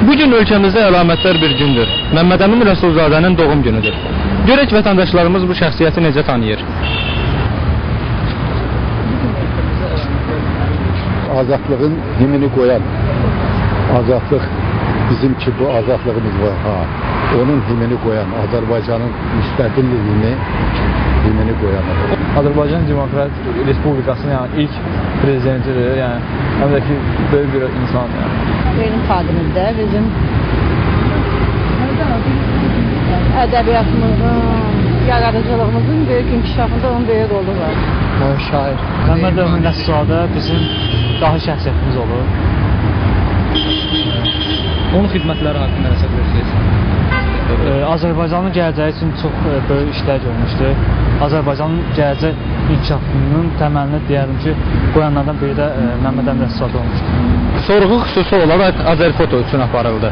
Bu gün ölkəmizdə əlamətdar bir gündür. Məmməd Əmin Rəsulzadənin doğum günüdür. Görək vətəndaşlarımız bu şəxsiyyəti necə tanıyır? Azadlığın himini koyan, azadlık bizim ki bu azadlığımız var. Onun himini koyan, Azərbaycanın müstəqilliyini himini koyan. Azərbaycan Demokrat Respublikasının yani ilk prezidentidir. Yani hem de ki böyle bir insan. Yani. Benim xadimimdə bizim ədəbiyyatımızın, yaradıcılığımızın böyük inkişafında onun böyük rolu var. Şair. Məmməd Əmin Rəsulzadə bizim dahi şəxsiyyətimiz olur. Onun xidmətləri haqqında nəsə bilirsiniz? Azərbaycanın gələcəyi üçün çox böyük işlər görmüşdür. Azərbaycanın gələcək inkişafının təməlini deyərdim ki, qoyanlardan biri də Məmməd Əmin Rəsulzadə olmuşdur. Sorğu xüsusi olaraq Azərfoto üçün aparıldı.